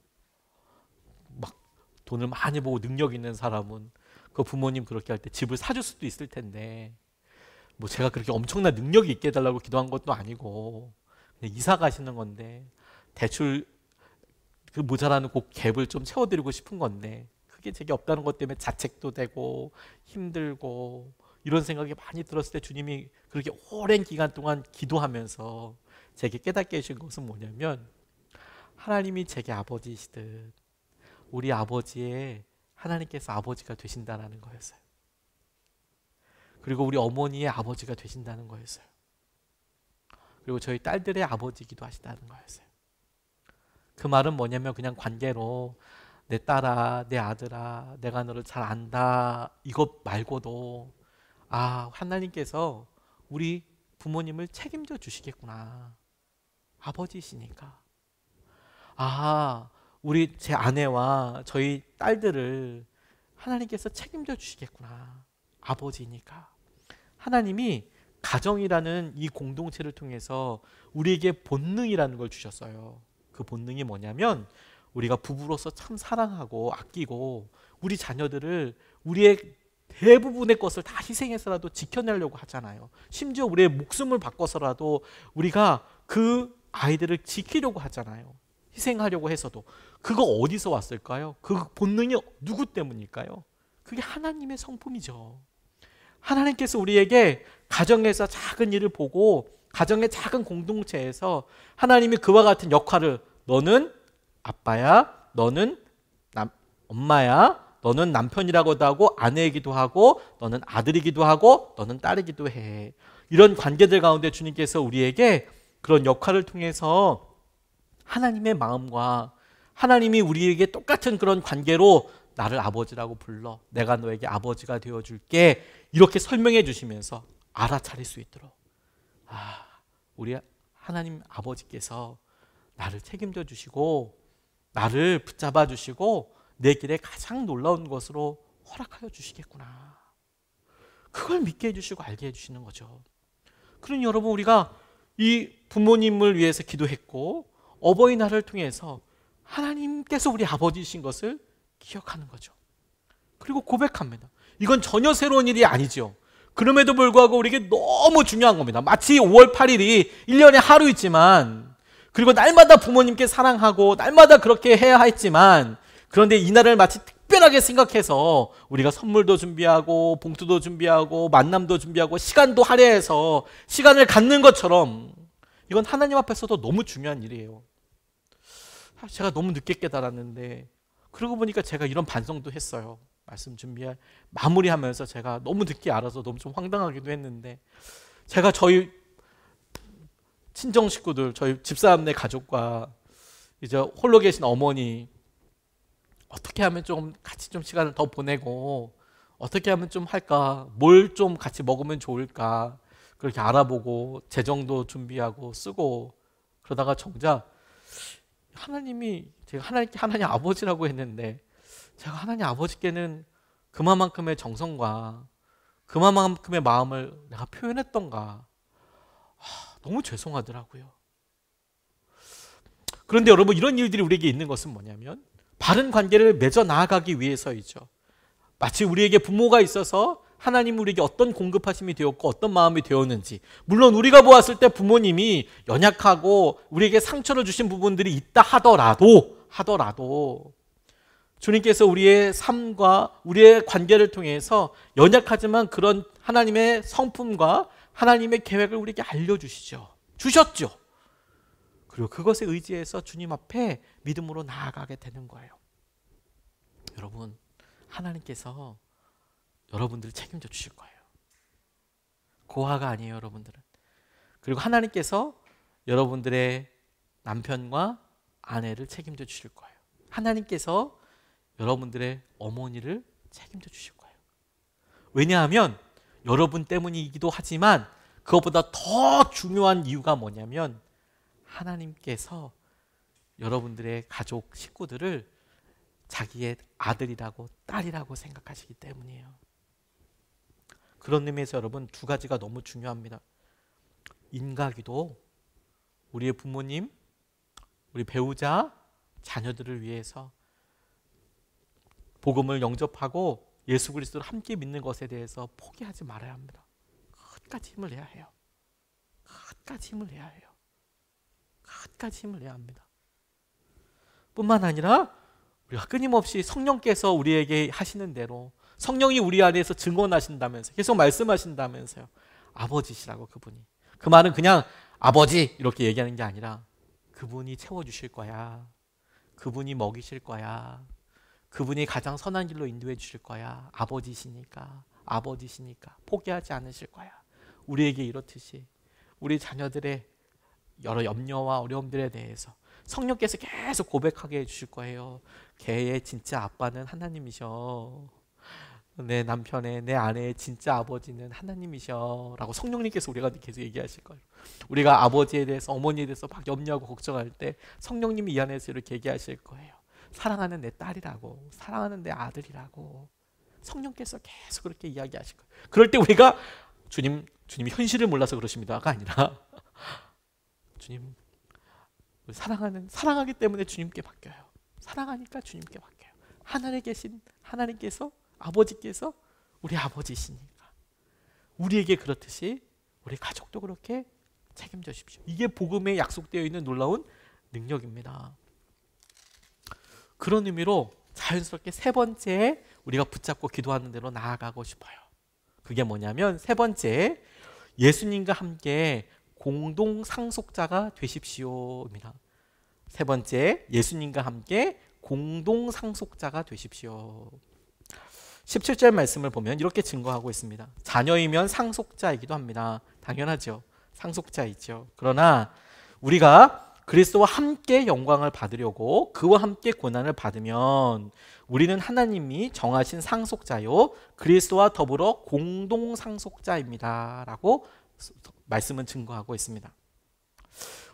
막 돈을 많이 보고 능력 있는 사람은 그 부모님 그렇게 할 때 집을 사줄 수도 있을 텐데, 뭐 제가 그렇게 엄청난 능력이 있게 해달라고 기도한 것도 아니고 그냥 이사 가시는 건데 대출 그 모자라는 그 갭을 좀 채워드리고 싶은 건데 그게 제게 없다는 것 때문에 자책도 되고 힘들고 이런 생각이 많이 들었을 때 주님이 그렇게 오랜 기간 동안 기도하면서 제게 깨닫게 해주신 것은 뭐냐면, 하나님이 제게 아버지이시듯 우리 아버지의 하나님께서 아버지가 되신다는 거였어요. 그리고 우리 어머니의 아버지가 되신다는 거였어요. 그리고 저희 딸들의 아버지이기도 하시다는 거였어요. 그 말은 뭐냐면 그냥 관계로 내 딸아, 내 아들아, 내가 너를 잘 안다 이것 말고도 하나님께서 우리 부모님을 책임져 주시겠구나. 아버지시니까. 우리 제 아내와 저희 딸들을 하나님께서 책임져 주시겠구나. 아버지니까. 하나님이 가정이라는 이 공동체를 통해서 우리에게 본능이라는 걸 주셨어요. 그 본능이 뭐냐면 우리가 부부로서 참 사랑하고 아끼고 우리 자녀들을 우리의 대부분의 것을 다 희생해서라도 지켜내려고 하잖아요. 심지어 우리의 목숨을 바꿔서라도 우리가 그 아이들을 지키려고 하잖아요. 희생하려고 해서도. 그거 어디서 왔을까요? 그 본능이 누구 때문일까요? 그게 하나님의 성품이죠. 하나님께서 우리에게 가정에서 작은 일을 보고 가정의 작은 공동체에서 하나님이 그와 같은 역할을 너는 아빠야, 너는 엄마야, 너는 남편이라고도 하고 아내이기도 하고 너는 아들이기도 하고 너는 딸이기도 해. 이런 관계들 가운데 주님께서 우리에게 그런 역할을 통해서 하나님의 마음과 하나님이 우리에게 똑같은 그런 관계로 나를 아버지라고 불러. 내가 너에게 아버지가 되어줄게. 이렇게 설명해 주시면서 알아차릴 수 있도록. 우리 하나님 아버지께서 나를 책임져 주시고 나를 붙잡아 주시고 내 길에 가장 놀라운 것으로 허락하여 주시겠구나. 그걸 믿게 해주시고 알게 해주시는 거죠. 그러니 여러분 우리가 이 부모님을 위해서 기도했고 어버이날을 통해서 하나님께서 우리 아버지이신 것을 기억하는 거죠. 그리고 고백합니다. 이건 전혀 새로운 일이 아니죠. 그럼에도 불구하고 우리에게 너무 중요한 겁니다. 마치 5월 8일이 1년에 하루이지만 그리고 날마다 부모님께 사랑하고 날마다 그렇게 해야 했지만 그런데 이날을 마치 특별하게 생각해서 우리가 선물도 준비하고 봉투도 준비하고 만남도 준비하고 시간도 할애해서 시간을 갖는 것처럼 이건 하나님 앞에서도 너무 중요한 일이에요. 제가 너무 늦게 깨달았는데 그러고 보니까 제가 이런 반성도 했어요. 말씀 마무리하면서 제가 너무 늦게 알아서 너무 좀 황당하기도 했는데 제가 저희 친정 식구들, 저희 집사람네 가족과 이제 홀로 계신 어머니 어떻게 하면 좀 같이 좀 시간을 더 보내고 어떻게 하면 좀 할까, 뭘 좀 같이 먹으면 좋을까 그렇게 알아보고 재정도 준비하고 쓰고 그러다가 정작 하나님이 제가 하나님 아버지라고 했는데 제가 하나님 아버지께는 그만큼의 정성과 그만큼의 마음을 내가 표현했던가 너무 죄송하더라고요. 그런데 여러분 이런 일들이 우리에게 있는 것은 뭐냐면 바른 관계를 맺어 나아가기 위해서이죠. 마치 우리에게 부모가 있어서 하나님 우리에게 어떤 공급하심이 되었고 어떤 마음이 되었는지 물론 우리가 보았을 때 부모님이 연약하고 우리에게 상처를 주신 부분들이 있다 하더라도 주님께서 우리의 삶과 우리의 관계를 통해서 연약하지만 그런 하나님의 성품과 하나님의 계획을 우리에게 주셨죠. 그리고 그것에 의지해서 주님 앞에 믿음으로 나아가게 되는 거예요. 여러분, 하나님께서 여러분들을 책임져 주실 거예요. 고아가 아니에요, 여러분들은. 그리고 하나님께서 여러분들의 남편과 아내를 책임져 주실 거예요. 하나님께서 여러분들의 어머니를 책임져 주실 거예요. 왜냐하면 여러분 때문이기도 하지만 그것보다 더 중요한 이유가 뭐냐면 하나님께서 여러분들의 가족 식구들을 자기의 아들이라고 딸이라고 생각하시기 때문이에요. 그런 의미에서 여러분 두 가지가 너무 중요합니다. 인가기도 우리의 부모님, 우리 배우자, 자녀들을 위해서 복음을 영접하고 예수 그리스도를 함께 믿는 것에 대해서 포기하지 말아야 합니다. 끝까지 힘을 내야 해요. 끝까지 힘을 내야 해요. 끝까지 힘을 내야 합니다. 뿐만 아니라 우리가 끊임없이 성령께서 우리에게 하시는 대로 성령이 우리 안에서 증언하신다면서 계속 말씀하신다면서요. 아버지시라고 그분이. 그 말은 그냥 아버지 이렇게 얘기하는 게 아니라 그분이 채워주실 거야. 그분이 먹이실 거야. 그분이 가장 선한 길로 인도해 주실 거야. 아버지시니까 포기하지 않으실 거야. 우리에게 이렇듯이 우리 자녀들의 여러 염려와 어려움들에 대해서 성령께서 계속 고백하게 해주실 거예요. 걔의 진짜 아빠는 하나님이셔. 내 남편의, 내 아내의 진짜 아버지는 하나님이셔 라고 성령님께서 우리가 계속 얘기하실 거예요. 우리가 아버지에 대해서, 어머니에 대해서 막 염려하고 걱정할 때 성령님이 이 안에서 이렇게 얘기하실 거예요. 사랑하는 내 딸이라고, 사랑하는 내 아들이라고 성령께서 계속 그렇게 이야기하실 거예요. 그럴 때 우리가 주님이 현실을 몰라서 그러십니다가 아니라 주님, 사랑하기 때문에 주님께 맡겨요. 사랑하니까 주님께 맡겨요. 하늘에 계신 하나님께서, 아버지께서 우리 아버지시니까 우리에게 그렇듯이 우리 가족도 그렇게 책임져 주십시오. 이게 복음에 약속되어 있는 놀라운 능력입니다. 그런 의미로 자연스럽게 세 번째 우리가 붙잡고 기도하는 대로 나아가고 싶어요. 그게 뭐냐면 세 번째, 예수님과 함께 공동 상속자가 되십시오입니다. 세 번째, 예수님과 함께 공동 상속자가 되십시오. 17절 말씀을 보면 이렇게 증거하고 있습니다. 자녀이면 상속자이기도 합니다. 당연하죠. 상속자이죠. 그러나 우리가 그리스도와 함께 영광을 받으려고 그와 함께 고난을 받으면 우리는 하나님이 정하신 상속자요 그리스도와 더불어 공동 상속자입니다 라고 말씀은 증거하고 있습니다.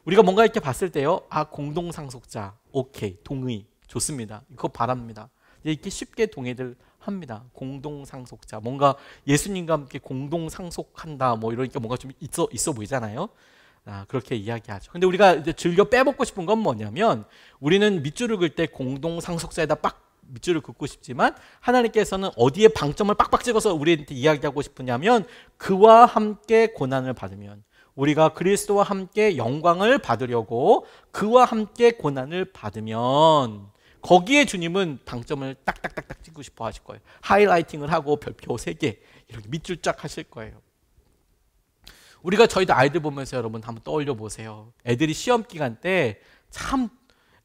우리가 뭔가 이렇게 봤을 때요, 아, 공동 상속자, 오케이, 동의, 좋습니다. 이거 바랍니다. 이렇게 쉽게 동의들 합니다. 공동 상속자, 뭔가 예수님과 함께 공동 상속한다, 뭐 이러니까 뭔가 좀 있어 보이잖아요. 그렇게 이야기하죠. 근데 우리가 이제 즐겨 빼먹고 싶은 건 뭐냐면, 우리는 밑줄을 그을 때 공동 상속자에다 빡 밑줄을 긋고 싶지만 하나님께서는 어디에 방점을 빡빡 찍어서 우리한테 이야기하고 싶으냐면, 그와 함께 고난을 받으면, 우리가 그리스도와 함께 영광을 받으려고 그와 함께 고난을 받으면, 거기에 주님은 방점을 딱딱딱딱 찍고 싶어 하실 거예요. 하이라이팅을 하고 별표 3개 이렇게 밑줄 쫙 하실 거예요. 우리가 저희도 아이들 보면서 여러분 한번 떠올려 보세요. 애들이 시험 기간 때 참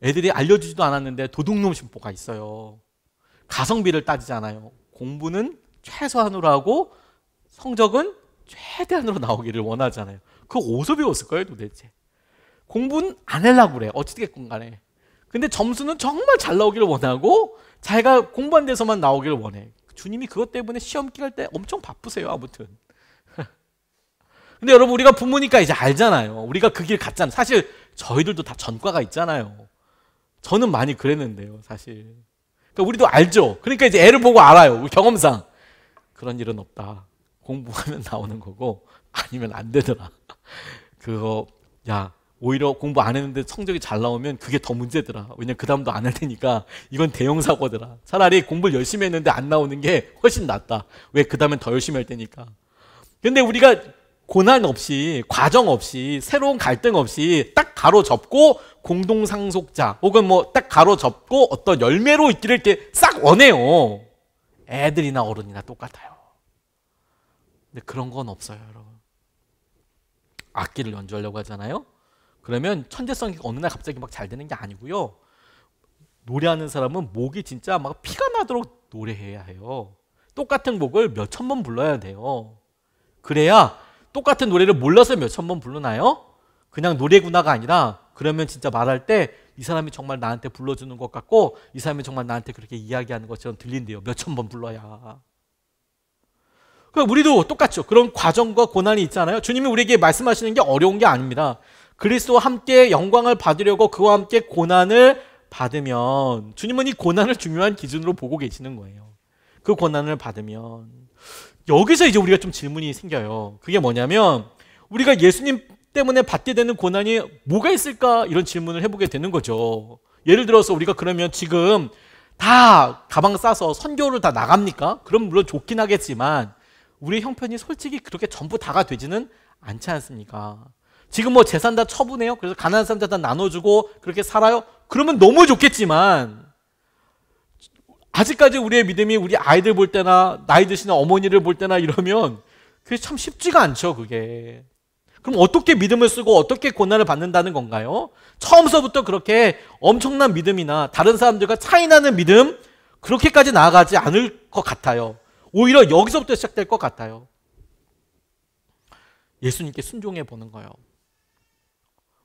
애들이 알려주지도 않았는데 도둑놈 심보가 있어요. 가성비를 따지잖아요. 공부는 최소한으로 하고 성적은 최대한으로 나오기를 원하잖아요. 그거 어디서 배웠을까요 도대체? 공부는 안 하려고 그래. 어찌됐건 간에. 근데 점수는 정말 잘 나오기를 원하고 자기가 공부한 데서만 나오기를 원해. 주님이 그것 때문에 시험 기갈 때 엄청 바쁘세요. 아무튼. 근데 여러분, 우리가 부모니까 이제 알잖아요. 우리가 그 길 갔잖아요. 사실 저희들도 다 전과가 있잖아요. 저는 많이 그랬는데요, 사실. 그러니까 우리도 알죠. 그러니까 이제 애를 보고 알아요. 우리 경험상. 그런 일은 없다. 공부하면 나오는 거고 아니면 안 되더라. 그거 야, 오히려 공부 안 했는데 성적이 잘 나오면 그게 더 문제더라. 왜냐면 그 다음도 안 할 테니까 이건 대형 사고더라. 차라리 공부를 열심히 했는데 안 나오는 게 훨씬 낫다. 왜? 그 다음엔 더 열심히 할 테니까. 근데 우리가 고난 없이, 과정 없이, 새로운 갈등 없이 딱 가로접고 공동상속자 혹은 뭐 딱 가로접고 어떤 열매로 있기를 이렇게 싹 원해요. 애들이나 어른이나 똑같아요. 근데 그런 건 없어요, 여러분. 악기를 연주하려고 하잖아요. 그러면 천재성이 어느 날 갑자기 막 잘 되는 게 아니고요. 노래하는 사람은 목이 진짜 막 피가 나도록 노래해야 해요. 똑같은 곡을 몇 천 번 불러야 돼요. 그래야 똑같은 노래를 몰라서 몇 천 번 부르나요? 그냥 노래구나가 아니라, 그러면 진짜 말할 때 이 사람이 정말 나한테 불러주는 것 같고 이 사람이 정말 나한테 그렇게 이야기하는 것처럼 들린대요. 몇 천 번 불러야. 그러니까 우리도 똑같죠. 그런 과정과 고난이 있잖아요. 주님이 우리에게 말씀하시는 게 어려운 게 아닙니다. 그리스도와 함께 영광을 받으려고 그와 함께 고난을 받으면, 주님은 이 고난을 중요한 기준으로 보고 계시는 거예요. 그 고난을 받으면, 여기서 이제 우리가 좀 질문이 생겨요. 그게 뭐냐면, 우리가 예수님 때문에 받게 되는 고난이 뭐가 있을까? 이런 질문을 해보게 되는 거죠. 예를 들어서 우리가 그러면 지금 다 가방 싸서 선교를 다 나갑니까? 그럼 물론 좋긴 하겠지만 우리의 형편이 솔직히 그렇게 전부 다가 되지는 않지 않습니까? 지금 뭐 재산 다 처분해요? 그래서 가난한 사람들 다 나눠주고 그렇게 살아요? 그러면 너무 좋겠지만, 아직까지 우리의 믿음이 우리 아이들 볼 때나 나이 드시는 어머니를 볼 때나 이러면 그게 참 쉽지가 않죠, 그게. 그럼 어떻게 믿음을 쓰고 어떻게 고난을 받는다는 건가요? 처음서부터 그렇게 엄청난 믿음이나 다른 사람들과 차이나는 믿음, 그렇게까지 나아가지 않을 것 같아요. 오히려 여기서부터 시작될 것 같아요. 예수님께 순종해 보는 거예요.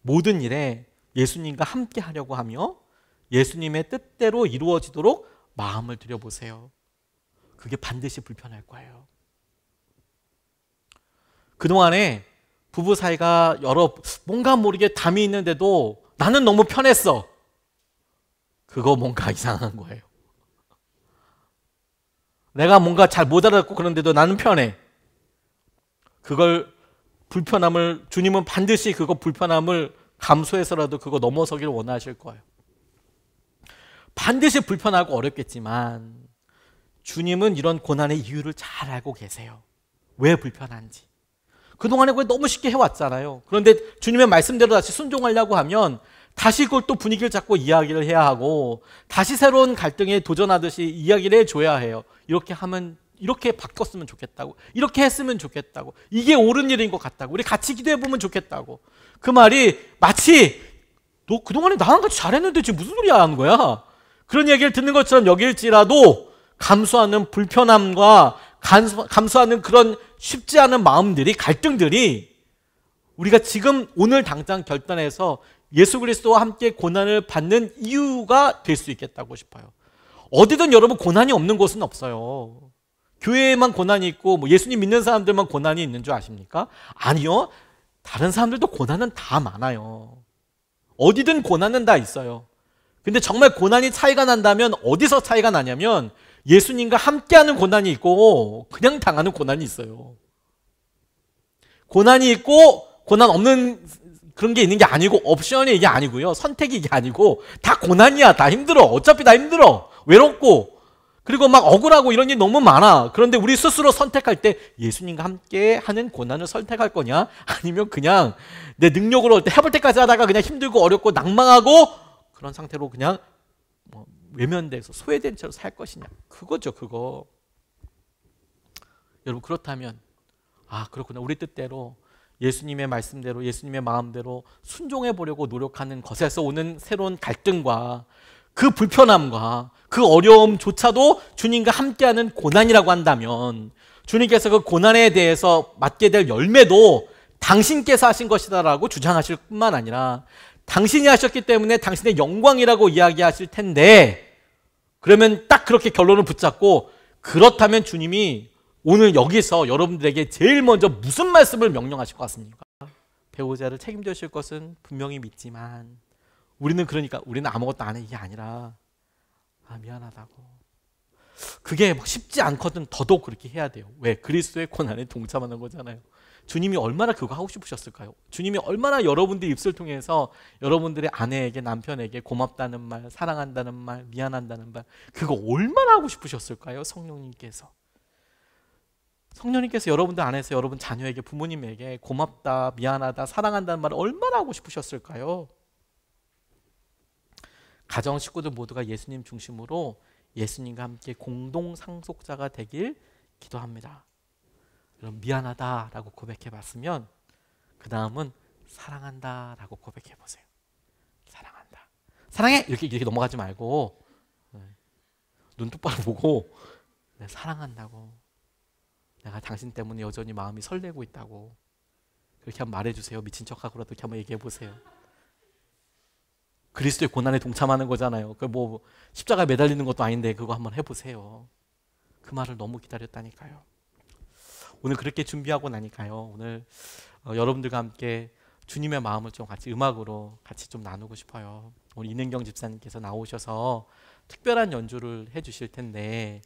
모든 일에 예수님과 함께 하려고 하며 예수님의 뜻대로 이루어지도록 마음을 들여보세요. 그게 반드시 불편할 거예요. 그동안에 부부 사이가 뭔가 모르게 담이 있는데도 나는 너무 편했어. 그거 뭔가 이상한 거예요. 내가 뭔가 잘 못 알아듣고 그런데도 나는 편해. 그걸 불편함을 주님은 반드시 그거 불편함을 감수해서라도 그거 넘어서기를 원하실 거예요. 반드시 불편하고 어렵겠지만 주님은 이런 고난의 이유를 잘 알고 계세요. 왜 불편한지. 그동안에 그걸 너무 쉽게 해왔잖아요. 그런데 주님의 말씀대로 다시 순종하려고 하면 다시 그걸 또 분위기를 잡고 이야기를 해야 하고 다시 새로운 갈등에 도전하듯이 이야기를 해줘야 해요. 이렇게 하면 이렇게 바꿨으면 좋겠다고, 이렇게 했으면 좋겠다고, 이게 옳은 일인 것 같다고, 우리 같이 기도해보면 좋겠다고. 그 말이 마치 너 그동안에 나랑 같이 잘했는데 지금 무슨 소리야 하는 거야. 그런 얘기를 듣는 것처럼 여길지라도 감수하는 불편함과 감수하는 그런 쉽지 않은 마음들이, 갈등들이 우리가 지금 오늘 당장 결단해서 예수 그리스도와 함께 고난을 받는 이유가 될 수 있겠다고 싶어요. 어디든 여러분 고난이 없는 곳은 없어요. 교회에만 고난이 있고 예수님 믿는 사람들만 고난이 있는 줄 아십니까? 아니요. 다른 사람들도 고난은 다 많아요. 어디든 고난은 다 있어요. 근데 정말 고난이 차이가 난다면 어디서 차이가 나냐면 예수님과 함께하는 고난이 있고 그냥 당하는 고난이 있어요. 고난이 있고 고난 없는 그런 게 있는 게 아니고 옵션이 이게 아니고요. 선택이 이게 아니고 다 고난이야. 다 힘들어. 어차피 다 힘들어. 외롭고 그리고 막 억울하고 이런 일이 너무 많아. 그런데 우리 스스로 선택할 때 예수님과 함께 하는 고난을 선택할 거냐? 아니면 그냥 내 능력으로 해볼 때까지 하다가 그냥 힘들고 어렵고 낭망하고 그런 상태로 그냥 외면돼서 소외된 채로 살 것이냐? 그거죠, 그거. 여러분 그렇다면 그렇구나. 우리 뜻대로 예수님의 말씀대로 예수님의 마음대로 순종해 보려고 노력하는 것에서 오는 새로운 갈등과 그 불편함과 그 어려움조차도 주님과 함께하는 고난이라고 한다면 주님께서 그 고난에 대해서 맞게 될 열매도 당신께서 하신 것이다라고 주장하실 뿐만 아니라 당신이 하셨기 때문에 당신의 영광이라고 이야기하실 텐데, 그러면 딱 그렇게 결론을 붙잡고 그렇다면 주님이 오늘 여기서 여러분들에게 제일 먼저 무슨 말씀을 명령하실 것 같습니까? 배우자를 책임져 주실 것은 분명히 믿지만 우리는 아무것도 안 해 이게 아니라 미안하다고. 그게 막 쉽지 않거든. 더더욱 그렇게 해야 돼요. 왜? 그리스도의 고난에 동참하는 거잖아요. 주님이 얼마나 그거 하고 싶으셨을까요? 주님이 얼마나 여러분들 입술 통해서 여러분들의 아내에게, 남편에게 고맙다는 말, 사랑한다는 말, 미안한다는 말, 그거 얼마나 하고 싶으셨을까요? 성령님께서 여러분들 안에서 여러분 자녀에게, 부모님에게 고맙다, 미안하다, 사랑한다는 말을 얼마나 하고 싶으셨을까요? 가정 식구들 모두가 예수님 중심으로 예수님과 함께 공동 상속자가 되길 기도합니다. 여러분 미안하다라고 고백해봤으면 그 다음은 사랑한다라고 고백해보세요. 사랑한다. 사랑해! 이렇게 넘어가지 말고 눈 똑바로 보고 사랑한다고. 내가 당신 때문에 여전히 마음이 설레고 있다고. 그렇게 한번 말해주세요. 미친 척하고라도 이렇게 한번 얘기해보세요. 그리스도의 고난에 동참하는 거잖아요. 십자가에 매달리는 것도 아닌데 그거 한번 해보세요. 그 말을 너무 기다렸다니까요. 오늘 그렇게 준비하고 나니까요. 오늘 여러분들과 함께 주님의 마음을 좀 같이 음악으로 같이 좀 나누고 싶어요. 오늘 이능경 집사님께서 나오셔서 특별한 연주를 해주실 텐데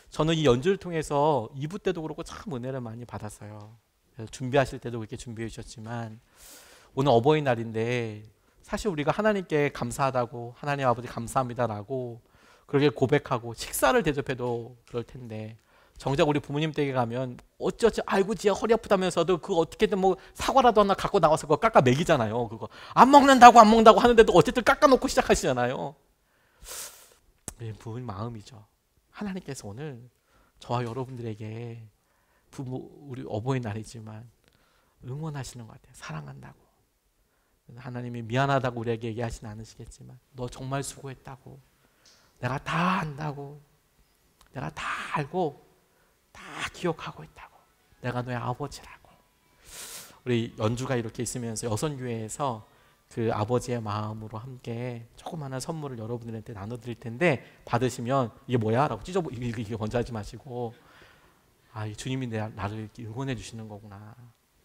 저는 이 연주를 통해서 2부 때도 그렇고 참 은혜를 많이 받았어요. 그래서 준비하실 때도 그렇게 준비해 주셨지만 오늘 어버이날인데 사실 우리가 하나님께 감사하다고, 하나님 아버지 감사합니다라고 그렇게 고백하고 식사를 대접해도 그럴 텐데 정작 우리 부모님 댁에 가면 어쩌지 아이고 지야 허리 아프다면서도 그거 어떻게든 사과라도 하나 갖고 나와서 그거 깎아 먹이잖아요. 그거 안 먹는다고 하는데도 어쨌든 깎아놓고 시작하시잖아요. 부모님 마음이죠. 하나님께서 오늘 저와 여러분들에게 우리 어버이날이지만 응원하시는 것 같아요. 사랑한다고. 하나님이 미안하다고 우리에게 얘기하진 않으시겠지만 너 정말 수고했다고. 내가 다 안다고. 내가 다 알고 다 기억하고 있다고. 내가 너의 아버지라고. 우리 연주가 이렇게 있으면서 여선교회에서 그 아버지의 마음으로 함께 조그마한 선물을 여러분들한테 나눠드릴 텐데 받으시면 이게 뭐야? 라고 이게 먼저 하지 마시고 이 주님이 나를 이렇게 응원해 주시는 거구나.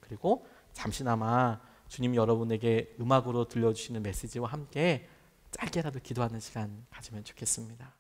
그리고 잠시나마 주님이 여러분에게 음악으로 들려주시는 메시지와 함께 짧게라도 기도하는 시간 가지면 좋겠습니다.